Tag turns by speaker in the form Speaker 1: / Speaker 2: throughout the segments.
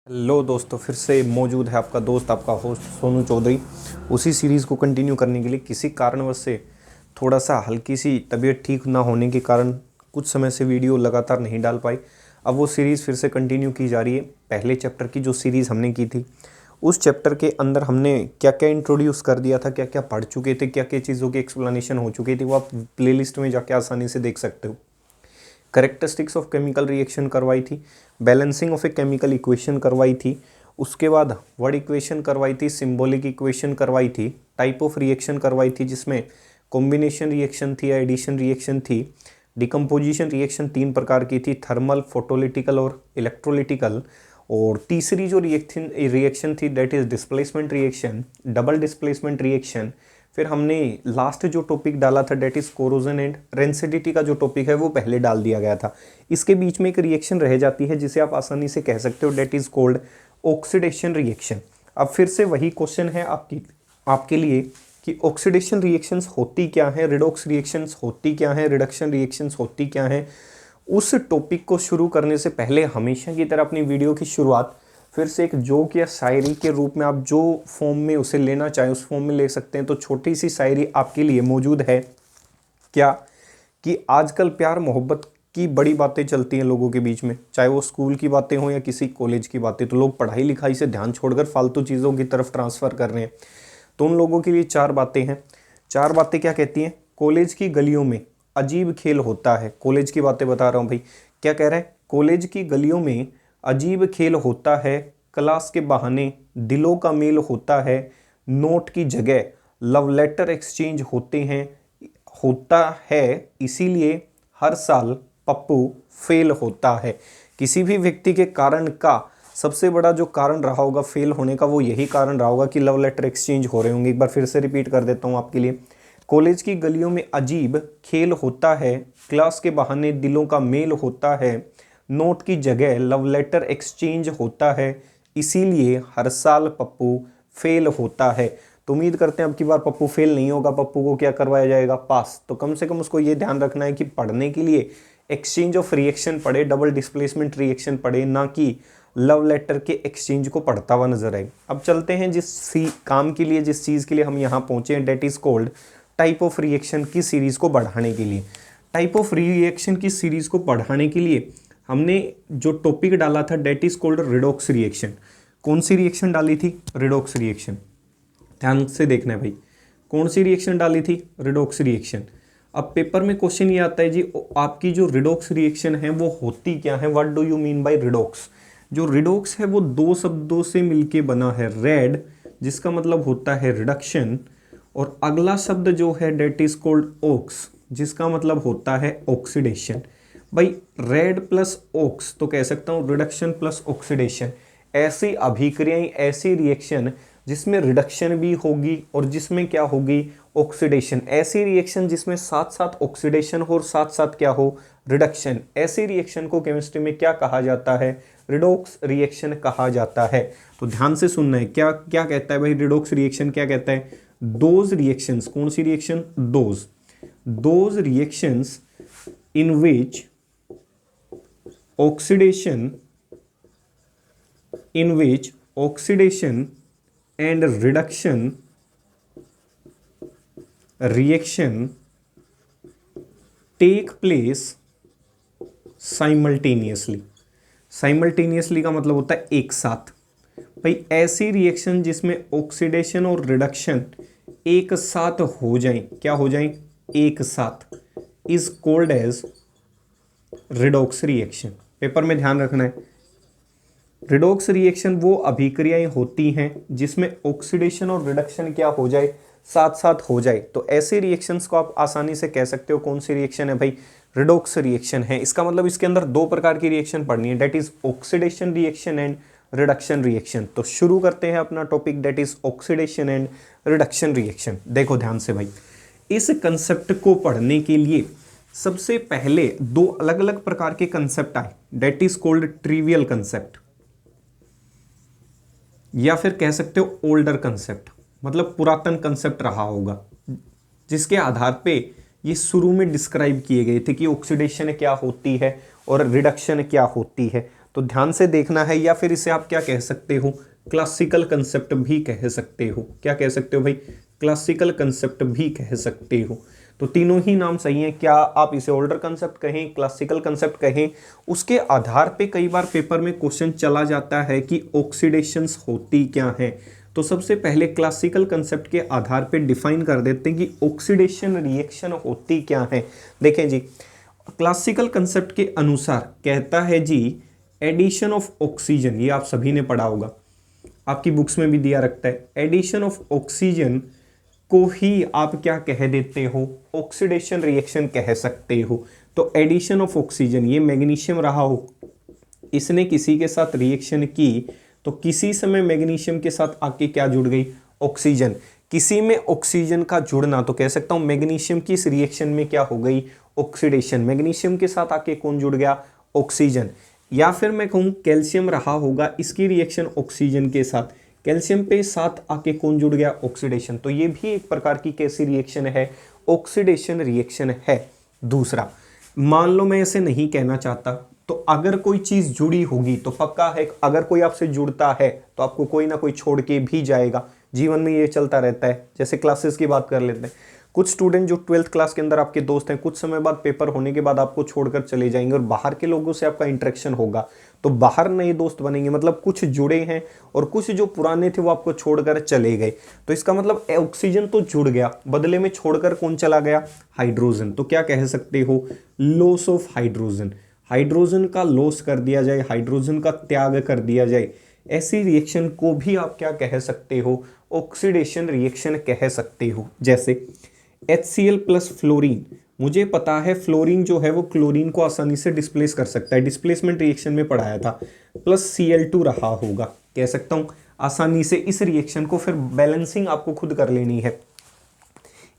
Speaker 1: Hello दोस्तों, फिर से मौजूद है आपका दोस्त, आपका होस्ट सोनू चौधरी। उसी सीरीज़ को कंटिन्यू करने के लिए किसी कारणवश से थोड़ा सा हल्की सी तबीयत ठीक ना होने के कारण कुछ समय से वीडियो लगातार नहीं डाल पाई। अब वो सीरीज़ फिर से कंटिन्यू की जा रही है। पहले चैप्टर की जो सीरीज़ हमने की थी, उस चैप्टर के अंदर हमने क्या क्या इंट्रोड्यूस कर दिया था, क्या क्या पढ़ चुके थे, क्या क्या चीज़ों की एक्सप्लेनेशन हो चुकी थी, वो आप प्लेलिस्ट में जाके आसानी से देख सकते हो। करेक्टरिस्टिक्स ऑफ केमिकल रिएक्शन करवाई थी, balancing of a chemical equation करवाई थी, उसके बाद वर्ड इक्वेशन करवाई थी, सिंबॉलिक इक्वेशन करवाई थी, टाइप ऑफ रिएक्शन करवाई थी जिसमें कॉम्बिनेशन रिएक्शन थी, एडिशन रिएक्शन थी, डिकम्पोजिशन रिएक्शन 3 प्रकार की थी, थर्मल, फोटोलिटिकल और इलेक्ट्रोलिटिकल। और तीसरी जो रिएक्शन थी that is displacement reaction, double displacement reaction. फिर हमने लास्ट जो टॉपिक डाला था that is corrosion and rancidity का जो टॉपिक है वो पहले डाल दिया गया था। इसके बीच में एक रिएक्शन रह जाती है जिसे आप आसानी से कह सकते हो that is called oxidation reaction. अब फिर से वही क्वेश्चन है आपके लिए कि ऑक्सीडेशन रिएक्शंस होती क्या है, रिडॉक्स रिएक्शंस होती क्या है, रिडक्शन रिएक्शंस होती क्या है। उस टॉपिक को शुरू करने से पहले हमेशा की तरह अपनी वीडियो की शुरुआत फिर से एक जोक या शायरी के रूप में, आप जो फॉर्म में उसे लेना चाहें उस फॉर्म में ले सकते हैं। तो छोटी सी शायरी आपके लिए मौजूद है क्या कि आजकल प्यार मोहब्बत की बड़ी बातें चलती हैं लोगों के बीच में, चाहे वो स्कूल की बातें हों या किसी कॉलेज की बातें। तो लोग पढ़ाई लिखाई से ध्यान छोड़कर फालतू चीज़ों की तरफ ट्रांसफ़र कर रहे हैं। तो उन लोगों के लिए 4 बातें हैं। 4 बातें क्या कहती हैं? कॉलेज की गलियों में अजीब खेल होता है। कॉलेज की बातें बता रहा हूँ भाई। क्या कह रहा है? कॉलेज की गलियों में अजीब खेल होता है, क्लास के बहाने दिलों का मेल होता है, नोट की जगह लव लेटर एक्सचेंज होता है, इसीलिए हर साल पप्पू फेल होता है। किसी भी व्यक्ति के कारण का सबसे बड़ा जो कारण रहा होगा फेल होने का, वो यही कारण रहा होगा कि लव लेटर एक्सचेंज हो रहे होंगे। एक बार फिर से रिपीट कर देता हूँ आपके लिए। कॉलेज की गलियों में अजीब खेल होता है, क्लास के बहाने दिलों का मेल होता है, नोट की जगह लव लेटर एक्सचेंज होता है, इसीलिए हर साल पप्पू फेल होता है। तो उम्मीद करते हैं अब की बार पप्पू फेल नहीं होगा। पप्पू को क्या करवाया जाएगा? पास। तो कम से कम उसको ये ध्यान रखना है कि पढ़ने के लिए एक्सचेंज ऑफ रिएक्शन पढ़े, डबल डिस्प्लेसमेंट रिएक्शन पढ़े, ना कि लव लेटर के एक्सचेंज को पढ़ता हुआ नजर आए। अब चलते हैं जिस काम के लिए, जिस चीज़ के लिए हम यहाँ पहुँचे हैं, that is called type of reaction की सीरीज़ को बढ़ाने के लिए। टाइप ऑफ रिएक्शन की सीरीज़ को बढ़ाने के लिए हमने जो टॉपिक डाला था that is called redox reaction. कौन सी रिएक्शन डाली थी? Redox reaction. ध्यान से देखना है भाई, कौन सी रिएक्शन डाली थी? Redox reaction. अब पेपर में क्वेश्चन ये आता है जी, आपकी जो रिडॉक्स रिएक्शन है वो होती क्या है? What do you mean by redox? जो रिडॉक्स है वो 2 शब्दों से मिलके बना है। रेड, जिसका मतलब होता है रिडक्शन, और अगला शब्द जो है डेट इज कॉल्ड ऑक्स, जिसका मतलब होता है ऑक्सीडेशन। भाई रेड प्लस ऑक्स तो कह सकता हूँ रिडक्शन प्लस ऑक्सीडेशन। ऐसी अभिक्रियाएं, ऐसी रिएक्शन जिसमें रिडक्शन भी होगी और जिसमें क्या होगी? ऑक्सीडेशन। ऐसी रिएक्शन जिसमें साथ साथ ऑक्सीडेशन हो और साथ साथ क्या हो? रिडक्शन। ऐसी रिएक्शन को केमिस्ट्री में क्या कहा जाता है? रिडॉक्स रिएक्शन कहा जाता है। तो ध्यान से सुनना है, क्या क्या कहता है भाई रिडॉक्स रिएक्शन? क्या कहता है? Those reactions. कौन सी reaction? Those reactions in which oxidation and reduction reaction take place simultaneously। Simultaneously का मतलब होता है एक साथ। भाई ऐसी रिएक्शन जिसमें ऑक्सीडेशन और रिडक्शन एक साथ हो जाएं, क्या हो जाएं? एक साथ, is called as redox reaction. Paper में ध्यान रखना है, रिडॉक्स रिएक्शन वो अभिक्रियाएं होती हैं जिसमें ऑक्सीडेशन और रिडक्शन क्या हो जाए? साथ साथ हो जाए। तो ऐसे रिएक्शंस को आप आसानी से कह सकते हो कौन सी रिएक्शन है भाई? रिडॉक्स रिएक्शन है। इसका मतलब इसके अंदर 2 प्रकार की रिएक्शन पढ़नी है, that is oxidation reaction and reduction reaction. तो शुरू करते हैं अपना topic, that is oxidation and reduction reaction. देखो ध्यान से भाई, इस कंसेप्ट को पढ़ने के लिए सबसे पहले 2 अलग अलग प्रकार के कंसेप्ट आए, that is called trivial concept, या फिर कह सकते हो ओल्डर कंसेप्ट, मतलब पुरातन कंसेप्ट रहा होगा, जिसके आधार पे ये शुरू में डिस्क्राइब किए गए थे कि ऑक्सीडेशन क्या होती है और रिडक्शन क्या होती है। तो ध्यान से देखना है, या फिर इसे आप क्या कह सकते हो, क्लासिकल कंसेप्ट भी कह सकते हो। क्या कह सकते हो भाई, क्लासिकल कंसेप्ट भी कह सकते हो। तो तीनों ही नाम सही हैं। क्या आप इसे ओल्डर कंसेप्ट कहें, क्लासिकल कंसेप्ट कहें, उसके आधार पे कई बार पेपर में क्वेश्चन चला जाता है कि ऑक्सीडेशंस होती क्या है। तो सबसे पहले क्लासिकल कंसेप्ट के आधार पे डिफाइन कर देते हैं कि ऑक्सीडेशन रिएक्शन होती क्या है। देखें जी, क्लासिकल कंसेप्ट के अनुसार कहता है जी, एडिशन ऑफ ऑक्सीजन, ये आप सभी ने पढ़ा होगा, आपकी बुक्स में भी दिया रखता है, एडिशन ऑफ ऑक्सीजन को ही आप क्या कह देते हो, ऑक्सीडेशन रिएक्शन कह सकते हो। तो एडिशन ऑफ ऑक्सीजन, ये मैग्नीशियम रहा हो, इसने किसी के साथ रिएक्शन की, तो किसी समय मैग्नीशियम के साथ आके क्या जुड़ गई, ऑक्सीजन। किसी में ऑक्सीजन का जुड़ना, तो कह सकता हूं मैग्नीशियम की इस रिएक्शन में क्या हो गई, ऑक्सीडेशन। मैग्नीशियम के साथ आके कौन जुड़ गया, ऑक्सीजन। या फिर मैं कहूं कैल्शियम रहा होगा, इसकी रिएक्शन ऑक्सीजन के साथ, कैल्शियम पे साथ आके कौन जुड़ गया, ऑक्सीडेशन। तो ये भी एक प्रकार की कैसी रिएक्शन है, ऑक्सीडेशन रिएक्शन है। दूसरा, मान लो मैं ऐसे नहीं कहना चाहता, तो अगर कोई चीज जुड़ी होगी तो पक्का है, अगर कोई आपसे जुड़ता है तो आपको कोई ना कोई छोड़ के भी जाएगा। जीवन में ये चलता रहता है। जैसे क्लासेस की बात कर लेते हैं, कुछ स्टूडेंट जो 12th क्लास के अंदर आपके दोस्त हैं, कुछ समय बाद पेपर होने के बाद आपको छोड़कर चले जाएंगे और बाहर के लोगों से आपका इंटरेक्शन होगा, तो बाहर नए दोस्त बनेंगे। मतलब कुछ जुड़े हैं और कुछ जो पुराने थे वो आपको छोड़कर चले गए। तो इसका मतलब ऑक्सीजन तो जुड़ गया, बदले में छोड़कर कौन चला गया, हाइड्रोजन। तो क्या कह सकते हो, लॉस ऑफ हाइड्रोजन। हाइड्रोजन का लॉस कर दिया जाए, हाइड्रोजन का त्याग कर दिया जाए, ऐसी रिएक्शन को भी आप क्या कह सकते हो, ऑक्सीडेशन रिएक्शन कह सकते हो। जैसे HCl प्लस फ्लोरीन, मुझे पता है फ्लोरीन जो है वो क्लोरीन को आसानी से डिस्प्लेस कर सकता है, डिस्प्लेसमेंट रिएक्शन में पढ़ाया था, प्लस Cl2 रहा होगा, कह सकता हूं आसानी से इस रिएक्शन को, फिर बैलेंसिंग आपको खुद कर लेनी है।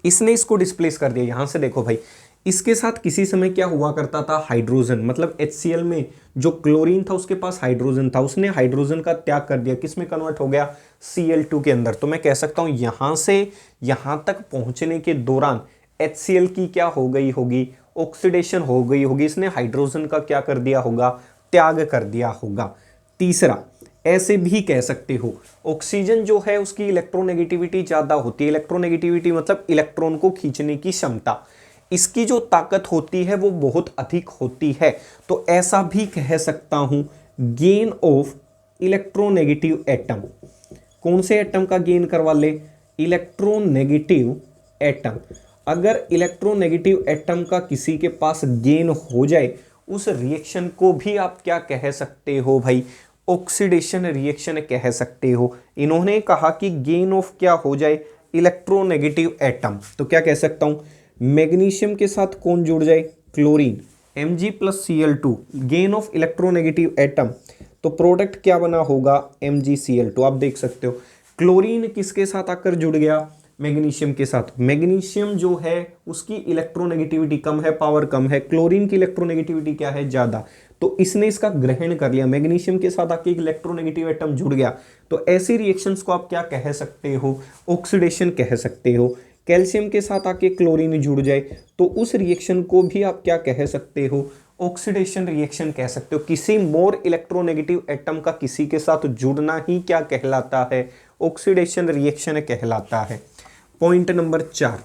Speaker 1: इसने इसको डिस्प्लेस कर दिया। यहां से देखो भाई, इसके साथ किसी समय क्या हुआ करता था, हाइड्रोजन, मतलब HCl में जो क्लोरीन था उसके पास हाइड्रोजन था, उसने हाइड्रोजन का त्याग कर दिया, किस में कन्वर्ट हो गया, Cl2 के अंदर। तो मैं कह सकता हूं यहां से यहां तक पहुंचने के दौरान HCl की क्या हो गई होगी, ऑक्सीडेशन हो गई होगी, इसने हाइड्रोजन का क्या कर दिया होगा, त्याग कर दिया होगा। तीसरा, ऐसे भी कह सकते हो, ऑक्सीजन जो है उसकी इलेक्ट्रोनेगेटिविटी ज्यादा होती है। इलेक्ट्रोनेगेटिविटी मतलब इलेक्ट्रॉन को खींचने की क्षमता, इसकी जो ताकत होती है वो बहुत अधिक होती है। तो ऐसा भी कह सकता हूं, गेन ऑफ इलेक्ट्रोनेगेटिव एटम। कौन से एटम का गेन करवा ले, इलेक्ट्रोनेगेटिव एटम। अगर इलेक्ट्रोनेगेटिव एटम का किसी के पास गेन हो जाए, उस रिएक्शन को भी आप क्या कह सकते हो भाई, ऑक्सीडेशन रिएक्शन कह सकते हो। इन्होंने कहा कि गेन ऑफ क्या हो जाए, इलेक्ट्रोनेगेटिव एटम। तो क्या कह सकता हूं, मैग्नीशियम के साथ कौन जुड़ जाए, chlorine, Mg plus Cl2, gain of electronegative atom. तो प्रोडक्ट क्या बना होगा, MgCl2। आप देख सकते हो क्लोरीन किसके साथ आकर जुड़ गया, मैग्नीशियम के साथ। मैग्नीशियम जो है उसकी इलेक्ट्रोनेगेटिविटी कम है, पावर कम है, क्लोरीन की इलेक्ट्रोनेगेटिविटी क्या है, ज्यादा। तो इसने इसका ग्रहण कर लिया, मैग्नीशियम के साथ आके इलेक्ट्रोनेगेटिव एटम जुड़ गया। तो ऐसी रिएक्शंस को आप क्या कह सकते हो, ऑक्सीडेशन कह सकते हो। कैल्शियम के साथ आके क्लोरीन जुड़ जाए तो उस रिएक्शन को भी आप क्या कह सकते हो, ऑक्सीडेशन रिएक्शन कह सकते हो। किसी मोर इलेक्ट्रोनेगेटिव एटम का किसी के साथ जुड़ना ही क्या कहलाता है, ऑक्सीडेशन रिएक्शन कहलाता है। पॉइंट नंबर 4,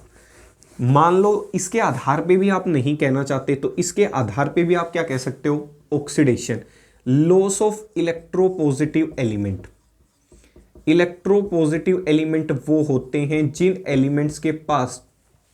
Speaker 1: मान लो इसके आधार पे भी आप नहीं कहना चाहते, तो इसके आधार पे भी आप क्या कह सकते हो, oxidation. Loss of electropositive element. Electropositive element वो होते हैं जिन एलिमेंट्स के पास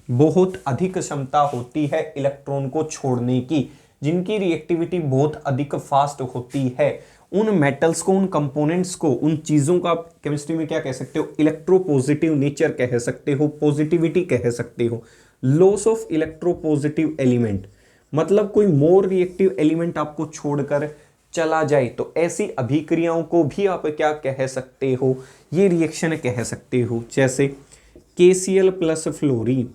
Speaker 1: बहुत अधिक क्षमता होती है इलेक्ट्रॉन को छोड़ने की, जिनकी रिएक्टिविटी बहुत अधिक फास्ट होती है। उन मेटल्स को, उन कंपोनेंट्स को, उन चीजों का आप केमिस्ट्री में क्या कह सकते हो, इलेक्ट्रोपॉजिटिव नेचर कह सकते हो, पॉजिटिविटी कह सकते हो। लॉस ऑफ इलेक्ट्रोपॉजिटिव एलिमेंट मतलब कोई मोर रिएक्टिव एलिमेंट आपको छोड़कर चला जाए, तो ऐसी अभिक्रियाओं को भी आप क्या कह सकते हो, ये रिएक्शन कह सकते हो। जैसे KCl प्लस फ्लोरीन,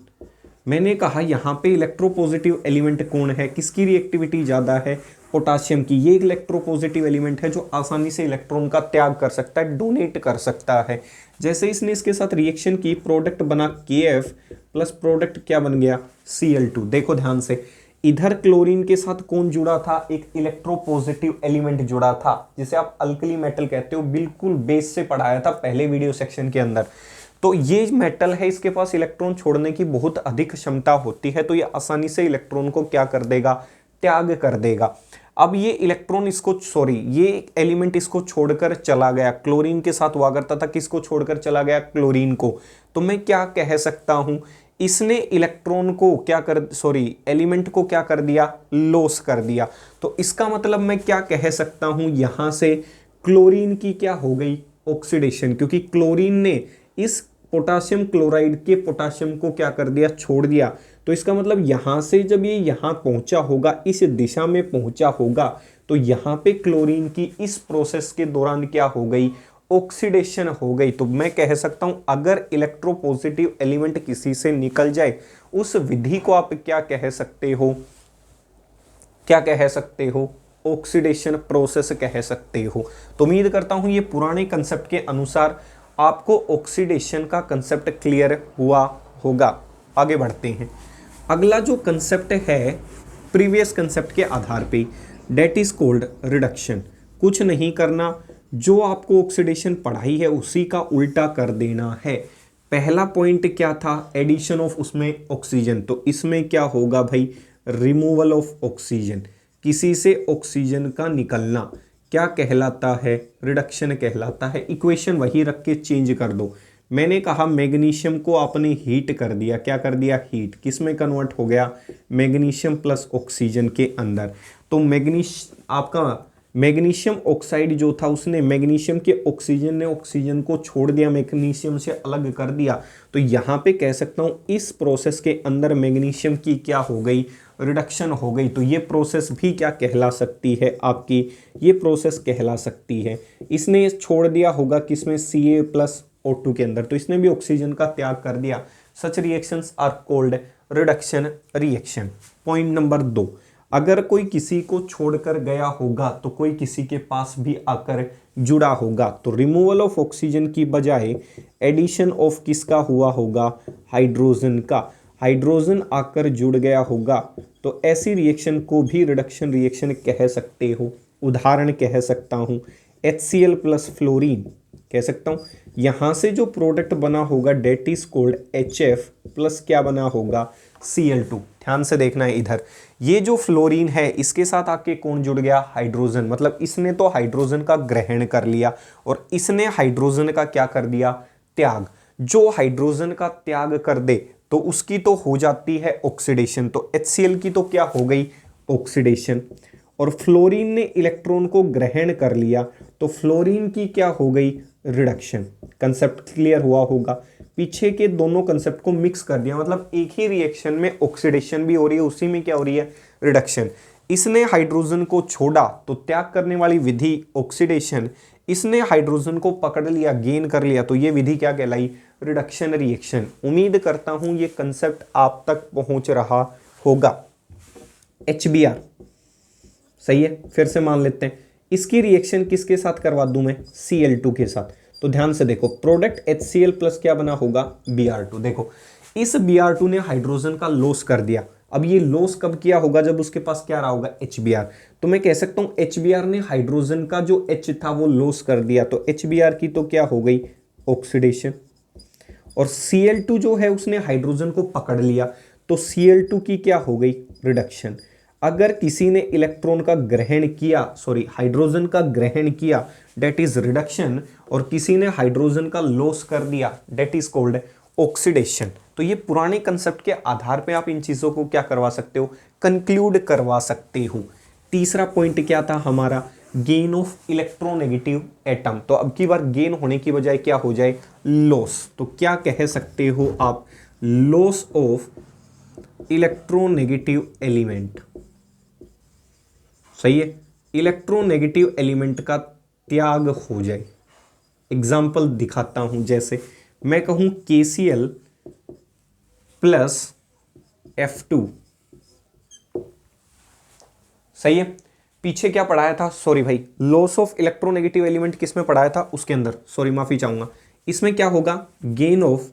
Speaker 1: मैंने कहा यहां पे इलेक्ट्रोपॉजिटिव एलिमेंट कौन है, किसकी रिएक्टिविटी ज्यादा है, पोटाशियम की। ये इलेक्ट्रोपॉजिटिव एलिमेंट है जो आसानी से इलेक्ट्रॉन का त्याग कर सकता है, डोनेट कर सकता है। जैसे इसने इसके साथ रिएक्शन की, प्रोडक्ट बना KF प्लस प्रोडक्ट क्या बन गया, Cl2। देखो ध्यान से, इधर क्लोरीन के साथ कौन जुड़ा था, एक इलेक्ट्रोपॉजिटिव एलिमेंट जुड़ा था जिसे आप अल्कली मेटल कहते हो, बिल्कुल बेस से पढ़ाया था पहले वीडियो सेक्शन के अंदर। तो ये मेटल है, इसके पास इलेक्ट्रॉन छोड़ने की बहुत अधिक क्षमता होती है, तो ये आसानी से इलेक्ट्रॉन को क्या कर देगा, त्याग कर देगा। अब ये इलेक्ट्रॉन ये एलिमेंट इसको छोड़कर चला गया, क्लोरीन के साथ हुआ करता था, किसको छोड़कर चला गया, क्लोरीन को। तो मैं क्या कह सकता हूं, इसने इलेक्ट्रॉन को एलिमेंट को क्या कर दिया, लॉस कर दिया। तो इसका मतलब मैं क्या कह सकता हूं, यहां से क्लोरीन की क्या हो गई, ऑक्सीडेशन, क्योंकि क्लोरीन ने इस पोटासियम क्लोराइड के पोटासियम को क्या कर दिया, छोड़ दिया। तो इसका मतलब यहां से जब ये यहां पहुंचा होगा, इस दिशा में पहुंचा होगा, तो यहां पे क्लोरीन की इस प्रोसेस के दौरान क्या हो गई, ऑक्सीडेशन हो गई। तो मैं कह सकता हूं अगर इलेक्ट्रोपॉजिटिव एलिमेंट किसी से निकल जाए, उस विधि को आप क्या कह सकते हो, क्या कह सकते हो, ऑक्सीडेशन प्रोसेस कह सकते हो। तो उम्मीद करता हूं ये पुराने कंसेप्ट के अनुसार आपको ऑक्सीडेशन का कंसेप्ट क्लियर हुआ होगा। आगे बढ़ते हैं। अगला जो कंसेप्ट है प्रीवियस कंसेप्ट के आधार पे, डेट इज कॉल्ड रिडक्शन। कुछ नहीं करना, जो आपको ऑक्सीडेशन पढ़ाई है उसी का उल्टा कर देना है। पहला पॉइंट क्या था, एडिशन ऑफ उसमें ऑक्सीजन, तो इसमें क्या होगा भाई, रिमूवल ऑफ ऑक्सीजन, किसी से ऑक्सीजन का निकलना क्या कहलाता है, रिडक्शन कहलाता है। इक्वेशन वही रख के चेंज कर दो। मैंने कहा मैग्नीशियम को आपने हीट कर दिया, क्या कर दिया, हीट, किस में कन्वर्ट हो गया, मैग्नीशियम प्लस ऑक्सीजन के अंदर। तो आपका मैग्नीशियम ऑक्साइड जो था, उसने मैग्नीशियम के ऑक्सीजन ने ऑक्सीजन को छोड़ दिया, मैग्नीशियम से अलग कर दिया। तो यहाँ पे कह सकता हूँ इस प्रोसेस के अंदर मैग्नीशियम की क्या हो गई, रिडक्शन हो गई। तो ये प्रोसेस भी क्या कहला सकती है आपकी, ये प्रोसेस कहला सकती है। इसने छोड़ दिया होगा किसमें, Ca+O2 के अंदर, तो इसने भी ऑक्सीजन का त्याग कर दिया। Such reactions are called reduction reaction. Point number 2, अगर कोई किसी को छोड़कर गया होगा तो कोई किसी के पास भी आकर जुड़ा होगा। तो रिमूवल ऑफ ऑक्सीजन की बजाय एडिशन ऑफ किसका हुआ होगा, हाइड्रोजन का। हाइड्रोजन आकर जुड़ गया होगा, तो ऐसी रिएक्शन को भी रिडक्शन रिएक्शन कह सकते हो। उदाहरण कह सकता हूँ HCl प्लस फ्लोरीन कह सकता हूँ। यहाँ से जो प्रोडक्ट बना होगा that is called HF plus क्या बना होगा, Cl2। ध्यान से देखना है इधर, ये जो फ्लोरीन है इसके साथ आके कौन जुड़ गया, हाइड्रोजन। मतलब इसने तो हाइड्रोजन का ग्रहण कर लिया और इसने हाइड्रोजन का क्या कर दिया, त्याग। जो हाइड्रोजन का त्याग कर दे तो उसकी तो हो जाती है ऑक्सीडेशन। तो HCl की तो क्या हो गई, ऑक्सीडेशन। और फ्लोरीन ने इलेक्ट्रॉन को ग्रहण कर लिया तो फ्लोरीन की क्या हो गई, रिडक्शन। कंसेप्ट क्लियर हुआ होगा। पीछे के दोनों कंसेप्ट को मिक्स कर दिया, मतलब एक ही रिएक्शन में ऑक्सीडेशन भी हो रही है, उसी में क्या हो रही है, रिडक्शन। इसने हाइड्रोजन को छोड़ा तो त्याग करने वाली विधि ऑक्सीडेशन, इसने हाइड्रोजन को पकड़ लिया, गेन कर लिया, तो ये विधि क्या कहलाई, रिडक्शन रिएक्शन। उम्मीद करता हूं ये कंसेप्ट आप तक पहुंच रहा होगा। HBr सही है, फिर से मान लेते हैं। इसकी रिएक्शन किसके साथ करवा दूं मैं, Cl2 के साथ। तो ध्यान से देखो, प्रोडक्ट HCl प्लस क्या बना होगा, Br2। देखो इस Br2 ने हाइड्रोजन का लॉस कर दिया। अब ये लॉस कब किया होगा, जब उसके पास क्या रहा होगा, HBr। तो मैं कह सकता हूं HBr ने हाइड्रोजन का जो H था वो लॉस कर दिया, तो HBr की तो क्या हो गई, ऑक्सीडेशन। और Cl2 जो है उसने हाइड्रोजन को पकड़ लिया, तो Cl2 की क्या हो गई, रिडक्शन। अगर किसी ने इलेक्ट्रॉन का ग्रहण किया, हाइड्रोजन का ग्रहण किया, डेट इज रिडक्शन, और किसी ने हाइड्रोजन का लॉस कर दिया, डेट इज कॉल्ड ऑक्सीडेशन। तो ये पुराने कंसेप्ट के आधार पे आप इन चीजों को क्या करवा सकते हो, कंक्लूड करवा सकते हो। तीसरा पॉइंट क्या था हमारा, गेन ऑफ इलेक्ट्रोनेगेटिव एटम। तो अब की बार गेन होने की बजाय क्या हो जाए, लॉस। तो क्या कह सकते हो आप, लॉस ऑफ इलेक्ट्रोनेगेटिव एलिमेंट। सही है, इलेक्ट्रोनेगेटिव एलिमेंट का त्याग हो जाए। एग्जाम्पल दिखाता हूं, जैसे मैं कहूं KCl प्लस F2। सही है, पीछे क्या पढ़ाया था, भाई लॉस ऑफ इलेक्ट्रोनेगेटिव एलिमेंट किस में पढ़ाया था, उसके अंदर, माफी चाहूंगा। इसमें क्या होगा, गेन ऑफ,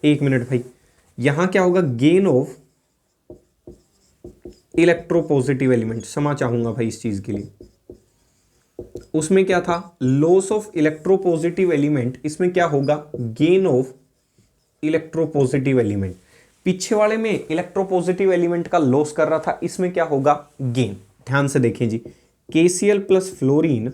Speaker 1: एक मिनट भाई, यहां क्या होगा, गेन ऑफ इलेक्ट्रोपॉजिटिव एलिमेंट, क्षमा चाहूंगा भाई इस चीज के लिए। उसमें क्या था, लॉस ऑफ इलेक्ट्रोपॉजिटिव एलिमेंट, इसमें क्या होगा, गेन ऑफ इलेक्ट्रोपॉजिटिव एलिमेंट। पीछे वाले में इलेक्ट्रोपॉजिटिव एलिमेंट का लॉस कर रहा था, इसमें क्या होगा, गेन। ध्यान से देखें जी, KCl plus fluorine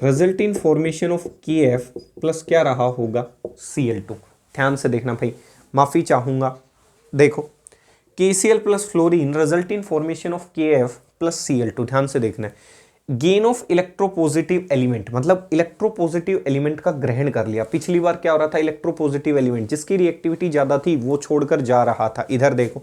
Speaker 1: result in formation of KF plus क्या रहा होगा, Cl2। ध्यान से देखना भाई, माफी चाहूंगा, देखो KCl plus fluorine result in formation of KF plus Cl2। ध्यान से देखना है, गेन ऑफ इलेक्ट्रोपॉजिटिव एलिमेंट मतलब इलेक्ट्रोपॉजिटिव एलिमेंट का ग्रहण कर लिया। पिछली बार क्या हो रहा था, इलेक्ट्रोपॉजिटिव एलिमेंट जिसकी रिएक्टिविटी ज्यादा थी वो छोड़कर जा रहा था। इधर देखो,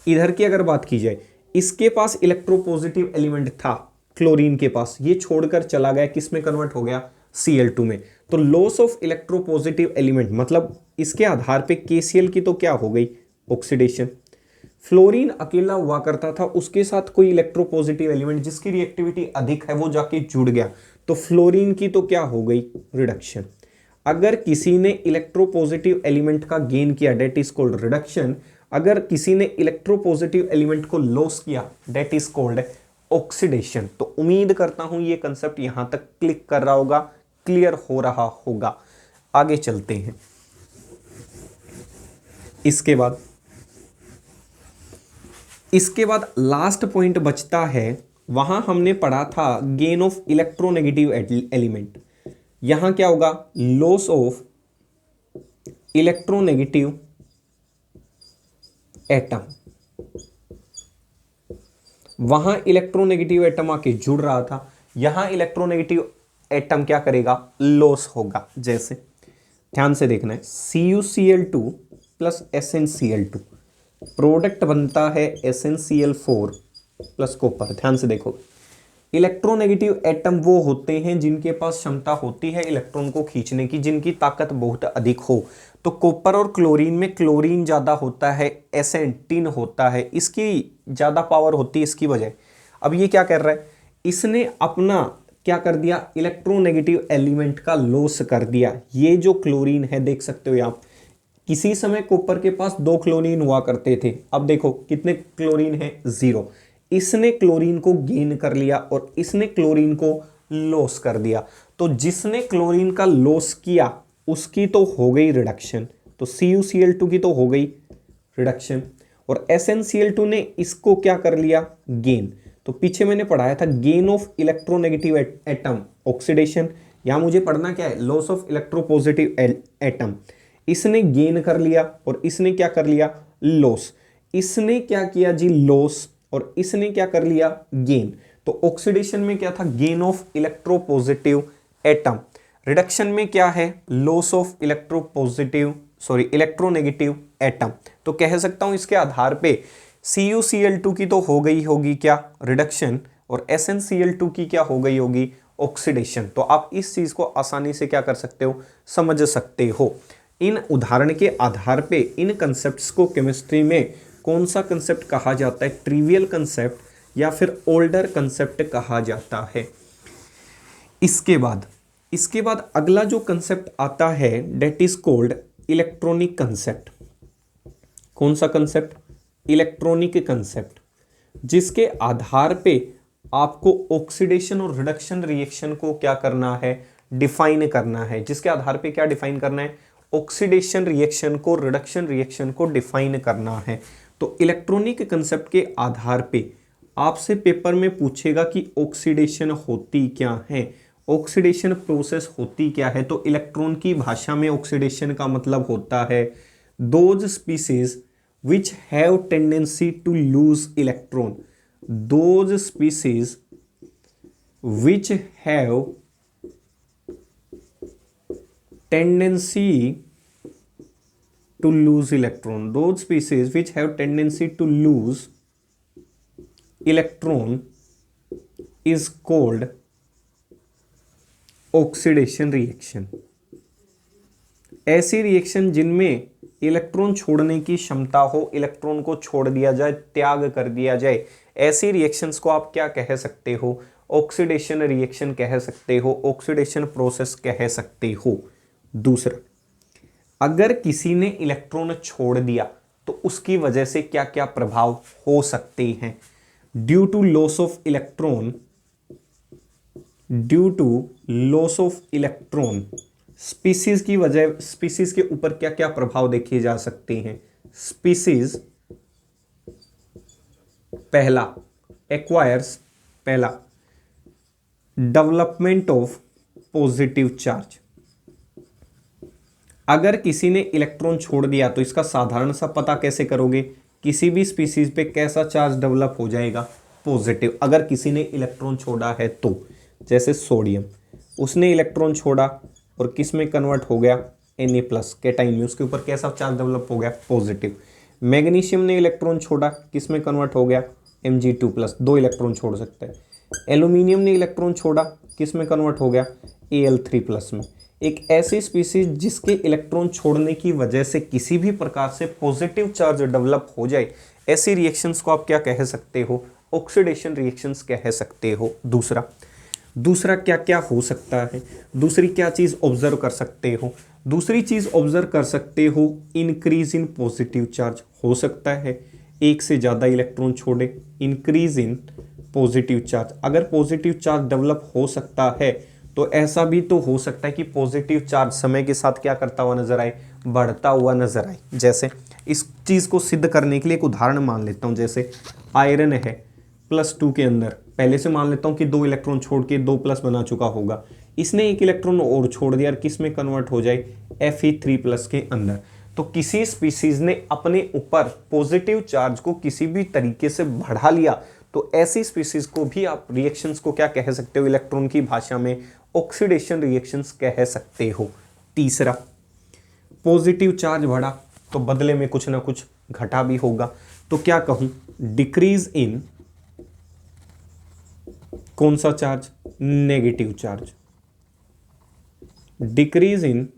Speaker 1: इधर की अगर बात की जाए, इसके पास इलेक्ट्रोपॉजिटिव एलिमेंट था क्लोरीन के पास, ये छोड़कर चला गया, किस में कन्वर्ट हो गया, Cl2 में। तो लॉस ऑफ इलेक्ट्रोपॉजिटिव एलिमेंट मतलब इसके आधार पे KCl की तो क्या हो गई, ऑक्सीडेशन। फ्लोरीन अकेला हुआ करता था, उसके साथ कोई इलेक्ट्रोपॉजिटिव एलिमेंट जिसकी रिएक्टिविटी अधिक है वो जाके जुड़ गया, तो फ्लोरीन की तो क्या हो गई, रिडक्शन। अगर किसी ने इलेक्ट्रोपॉजिटिव एलिमेंट का गेन किया, डेट इज कॉल्ड रिडक्शन। अगर किसी ने इलेक्ट्रोपॉजिटिव एलिमेंट को लॉस किया, डेट इज कॉल्ड ऑक्सीडेशन। तो उम्मीद करता हूं ये कंसेप्ट यहां तक क्लिक कर रहा होगा, क्लियर हो रहा होगा। आगे चलते हैं। इसके बाद लास्ट पॉइंट बचता है, वहां हमने पढ़ा था गेन ऑफ इलेक्ट्रोनेगेटिव एलिमेंट। यहां क्या होगा, लॉस ऑफ इलेक्ट्रोनेगेटिव एटम। वहां इलेक्ट्रोनेगेटिव एटम आके जुड़ रहा था, यहां इलेक्ट्रोनेगेटिव एटम क्या करेगा, लॉस होगा। जैसे ध्यान से देखना है, CuCl2 प्लस SnCl2, प्रोडक्ट बनता है SnCl4 प्लस कॉपर। ध्यान से देखो, इलेक्ट्रोनेगेटिव एटम वो होते हैं जिनके पास क्षमता होती है इलेक्ट्रॉन को खींचने की, जिनकी ताकत बहुत अधिक हो। तो कॉपर और क्लोरीन में क्लोरीन ज्यादा होता है, Sn टिन होता है, इसकी ज्यादा पावर होती है इसकी वजह। अब ये क्या कर रहा है, इसने अपना क्या कर दिया, इलेक्ट्रोनेगेटिव एलिमेंट का लॉस कर दिया। ये जो क्लोरीन है देख सकते हो आप, किसी समय कॉपर के पास 2 क्लोरीन हुआ करते थे, अब देखो कितने क्लोरीन है, 0। इसने क्लोरीन को गेन कर लिया और इसने क्लोरीन को लॉस कर दिया। तो जिसने क्लोरीन का लॉस किया उसकी तो हो गई रिडक्शन, तो CuCl2 की तो हो गई रिडक्शन, और SnCl2 ने इसको क्या कर लिया, गेन। तो पीछे मैंने पढ़ाया था gain of electronegative atom, oxidation. यहां मुझे पढ़ना क्या है, लॉस ऑफ इलेक्ट्रोपॉजिटिव एटम। इसने गेन कर लिया और इसने क्या कर लिया, लॉस। इसने क्या किया जी, लॉस, और इसने क्या कर लिया, गेन। तो ऑक्सीडेशन में क्या था, gain of electropositive atom. Reduction में क्या है, लॉस ऑफ इलेक्ट्रोनेगेटिव एटम। तो कह सकता हूं इसके आधार पे CuCl2 की तो हो गई होगी क्या, रिडक्शन, और SnCl2 की क्या हो गई होगी, ऑक्सीडेशन। तो आप इस चीज को आसानी से क्या कर सकते हो, समझ सकते हो। इन उदाहरण के आधार पे इन कंसेप्ट्स को केमिस्ट्री में कौन सा कंसेप्ट कहा जाता है, ट्रिवियल कंसेप्ट या फिर ओल्डर कंसेप्ट कहा जाता है। इसके बाद अगला जो कंसेप्ट आता है, that is called electronic concept. कौन सा कंसेप्ट, इलेक्ट्रॉनिक कंसेप्ट, जिसके आधार पे आपको ऑक्सीडेशन और रिडक्शन रिएक्शन को क्या करना है, डिफाइन करना है। जिसके आधार पे क्या डिफाइन करना है, ऑक्सीडेशन रिएक्शन को, रिडक्शन रिएक्शन को डिफाइन करना है। तो इलेक्ट्रॉनिक कंसेप्ट के आधार पे आपसे पेपर में पूछेगा कि ऑक्सीडेशन होती क्या है, ऑक्सीडेशन प्रोसेस होती क्या है। तो इलेक्ट्रॉन की भाषा में ऑक्सीडेशन का मतलब होता है those species which have tendency to lose electron, those species which have tendency to lose electron, those species which have tendency to lose electron is called oxidation reaction। ऐसी रिएक्शन जिनमें electron छोड़ने की क्षमता हो, इलेक्ट्रॉन को छोड़ दिया जाए, त्याग कर दिया जाए, ऐसी रिएक्शंस को आप क्या कह सकते हो, ऑक्सीडेशन रिएक्शन कह सकते हो, ऑक्सीडेशन प्रोसेस कह सकते हो। दूसरा, अगर किसी ने इलेक्ट्रॉन छोड़ दिया तो उसकी वजह से क्या क्या प्रभाव हो सकते हैं। Due to loss of electron, due to loss of electron species की वजह, स्पीसीज के ऊपर क्या क्या प्रभाव देखे जा सकते हैं। स्पीसीज पहला एक्वायर्स, पहला डेवलपमेंट ऑफ पॉजिटिव चार्ज। अगर किसी ने इलेक्ट्रॉन छोड़ दिया तो इसका साधारण सा पता कैसे करोगे, किसी भी स्पीसीज पे कैसा चार्ज डेवलप हो जाएगा, पॉजिटिव। अगर किसी ने इलेक्ट्रॉन छोड़ा है तो, जैसे सोडियम, उसने इलेक्ट्रॉन छोड़ा और किस में कन्वर्ट हो गया, Na+ कैटाइन में, उसके ऊपर कैसा चार्ज डेवलप हो गया, पॉजिटिव। मैग्नीशियम ने इलेक्ट्रॉन छोड़ा, किस में कन्वर्ट हो गया, Mg2+, 2 इलेक्ट्रॉन छोड़ सकता है। एल्यूमिनियम ने इलेक्ट्रॉन छोड़ा, किस में कन्वर्ट हो गया, Al3+ में। एक ऐसी स्पीसीज जिसके इलेक्ट्रॉन छोड़ने की वजह से किसी भी प्रकार से पॉजिटिव चार्ज डेवलप हो जाए, ऐसी रिएक्शंस को आप क्या कह सकते हो, ऑक्सीडेशन रिएक्शंस कह सकते हो। दूसरा क्या क्या हो सकता है, दूसरी क्या चीज़ ऑब्जर्व कर सकते हो, दूसरी चीज़ ऑब्जर्व कर सकते हो, इंक्रीज इन पॉजिटिव चार्ज हो सकता है। एक से ज़्यादा इलेक्ट्रॉन छोड़े, इंक्रीज इन पॉजिटिव चार्ज। अगर पॉजिटिव चार्ज डेवलप हो सकता है तो ऐसा भी तो हो सकता है कि पॉजिटिव चार्ज समय के साथ क्या करता हुआ नजर आए, बढ़ता हुआ नजर आए। जैसे इस चीज़ को सिद्ध करने के लिए एक उदाहरण मान लेता हूँ, जैसे आयरन है +2 के अंदर, पहले से मान लेता हूँ कि 2 इलेक्ट्रॉन छोड़ के 2+ बना चुका होगा, इसने 1 इलेक्ट्रॉन और छोड़ दिया और किस में कन्वर्ट हो जाए, Fe3+ के अंदर। तो किसी स्पीसीज ने अपने ऊपर पॉजिटिव चार्ज को किसी भी तरीके से बढ़ा लिया तो ऐसी स्पीसीज को भी आप रिएक्शंस को क्या कह सकते हो, इलेक्ट्रॉन की भाषा में ऑक्सीडेशन रिएक्शंस कह सकते हो। तीसरा, पॉजिटिव चार्ज बढ़ा तो बदले में कुछ ना कुछ घटा भी होगा, तो क्या कहूं, डिक्रीज इन कौन सा charge, negative charge. Decrease in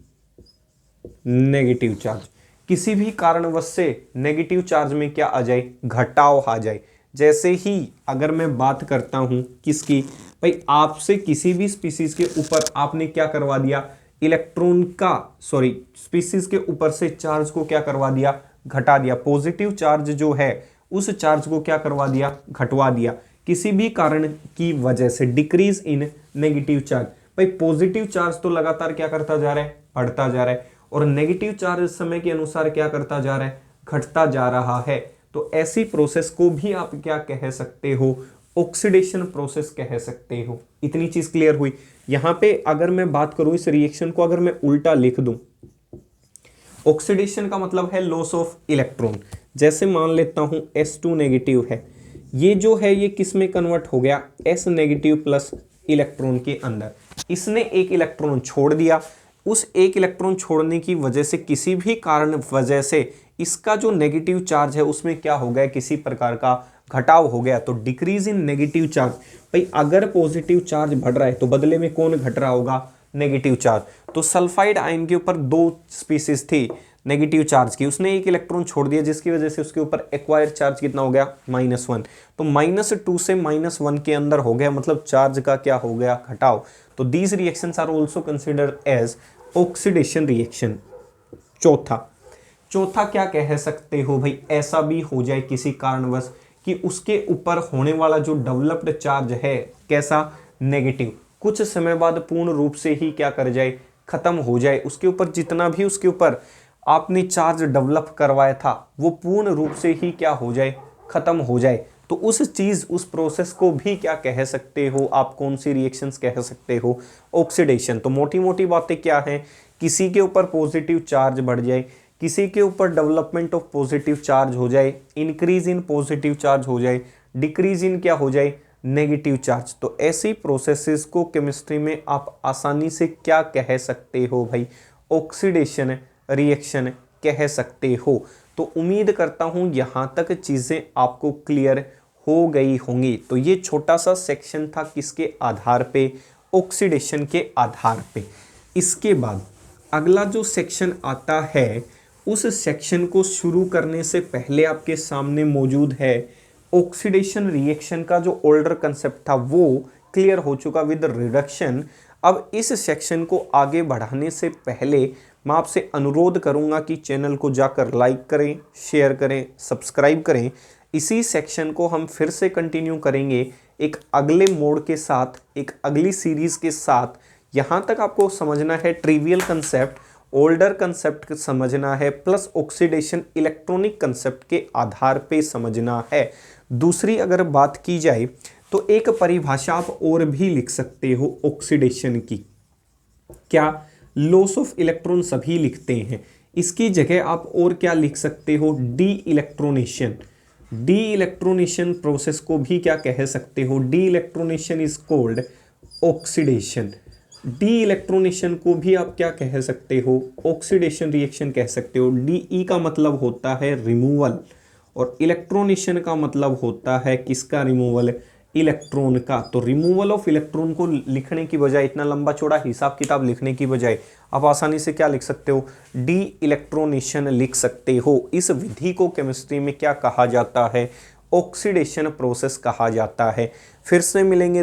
Speaker 1: negative charge, किसी भी कारणवश से नेगेटिव चार्ज में क्या आ जाए, घटाव आ जाए। जैसे ही अगर मैं बात करता हूं किसकी, भाई आपसे किसी भी स्पीसीज के ऊपर आपने क्या करवा दिया, इलेक्ट्रॉन का, सॉरी स्पीसीज के ऊपर से चार्ज को क्या करवा दिया, घटा दिया। पॉजिटिव चार्ज जो है उस चार्ज को क्या करवा दिया, घटवा दिया किसी भी कारण की वजह से, डिक्रीज इन नेगेटिव चार्ज। भाई पॉजिटिव चार्ज तो लगातार क्या करता जा रहा है, बढ़ता जा रहा है, और नेगेटिव चार्ज समय के अनुसार क्या करता जा रहा है, घटता जा रहा है। तो ऐसी प्रोसेस को भी आप क्या कह सकते हो, ऑक्सीडेशन प्रोसेस कह सकते हो। इतनी चीज क्लियर हुई। यहां पे अगर मैं बात करूं इस रिएक्शन को अगर मैं उल्टा लिख दूं, ऑक्सीडेशन का मतलब है लॉस ऑफ इलेक्ट्रॉन। जैसे मान लेता हूं S2 नेगेटिव है, ये जो है ये किस में कन्वर्ट हो गया, S- इलेक्ट्रॉन के अंदर। इसने 1 इलेक्ट्रॉन छोड़ दिया, उस 1 इलेक्ट्रॉन छोड़ने की वजह से किसी भी कारण वजह से इसका जो नेगेटिव चार्ज है उसमें क्या हो गया, किसी प्रकार का घटाव हो गया, तो डिक्रीज इन नेगेटिव चार्ज। भाई अगर पॉजिटिव चार्ज बढ़ रहा है तो बदले में कौन घट रहा होगा, नेगेटिव चार्ज। तो सल्फाइड आयन के ऊपर 2 स्पीसीज थी नेगेटिव चार्ज की, उसने 1 इलेक्ट्रॉन छोड़ दिया जिसकी वजह से उसके ऊपर एक्वायर चार्ज कितना हो गया, -1। तो -2 से -1 के अंदर हो गया, मतलब चार्ज का क्या हो गया, घटाव। तो these reactions are also considered as oxidation reaction. चौथा क्या कह सकते हो, भाई ऐसा भी हो जाए किसी कारणवश कि उसके ऊपर होने वाला जो डेवलप्ड चार्ज है कैसा, नेगेटिव, कुछ समय बाद पूर्ण रूप से ही क्या कर जाए, खत्म हो जाए। उसके ऊपर जितना भी उसके ऊपर आपने चार्ज डेवलप करवाया था वो पूर्ण रूप से ही क्या हो जाए, खत्म हो जाए। तो उस चीज, उस प्रोसेस को भी क्या कह सकते हो आप, कौन सी रिएक्शंस कह सकते हो, ऑक्सीडेशन। तो मोटी मोटी बातें क्या हैं, किसी के ऊपर पॉजिटिव चार्ज बढ़ जाए, किसी के ऊपर डेवलपमेंट ऑफ पॉजिटिव चार्ज हो जाए, इंक्रीज इन पॉजिटिव चार्ज हो जाए, डिक्रीज इन क्या हो जाए, नेगेटिव चार्ज। तो ऐसी प्रोसेसेस को केमिस्ट्री में आप आसानी से क्या कह सकते हो, भाई ऑक्सीडेशन रिएक्शन कह सकते हो। तो उम्मीद करता हूं यहां तक चीजें आपको क्लियर हो गई होंगी। तो ये छोटा सा सेक्शन था किसके आधार पे, ऑक्सीडेशन के आधार पे। इसके बाद अगला जो सेक्शन आता है, उस सेक्शन को शुरू करने से पहले आपके सामने मौजूद है ऑक्सीडेशन रिएक्शन का जो ओल्डर कंसेप्ट था वो क्लियर हो चुका विद रिडक्शन। अब इस सेक्शन को आगे बढ़ाने से पहले मैं आपसे अनुरोध करूंगा कि चैनल को जाकर लाइक करें, शेयर करें, सब्सक्राइब करें। इसी सेक्शन को हम फिर से कंटिन्यू करेंगे एक अगले मोड के साथ, एक अगली सीरीज के साथ। यहाँ तक आपको समझना है ट्रिवियल कंसेप्ट, ओल्डर कंसेप्ट समझना है, प्लस ऑक्सीडेशन इलेक्ट्रॉनिक कंसेप्ट के आधार पे समझना है। दूसरी अगर बात की जाए तो एक परिभाषा आप और भी लिख सकते हो ऑक्सीडेशन की। क्या? लॉस ऑफ इलेक्ट्रॉन सभी लिखते हैं, इसकी जगह आप और क्या लिख सकते हो? De electronation. De electronation process को भी क्या कह सकते हो? De electronation is called oxidation. De electronation को भी आप क्या कह सकते हो? ऑक्सीडेशन रिएक्शन कह सकते हो। डी का मतलब होता है रिमूवल और इलेक्ट्रोनेशन का मतलब होता है किसका रिमूवल? इलेक्ट्रॉन का। तो रिमूवल ऑफ इलेक्ट्रॉन को लिखने की बजाय, इतना लंबा चौड़ा हिसाब किताब लिखने की बजाय आप आसानी से क्या लिख सकते हो? डी इलेक्ट्रोनेशन लिख सकते हो। इस विधि को केमिस्ट्री में क्या कहा जाता है? ऑक्सीडेशन प्रोसेस कहा जाता है। फिर से मिलेंगे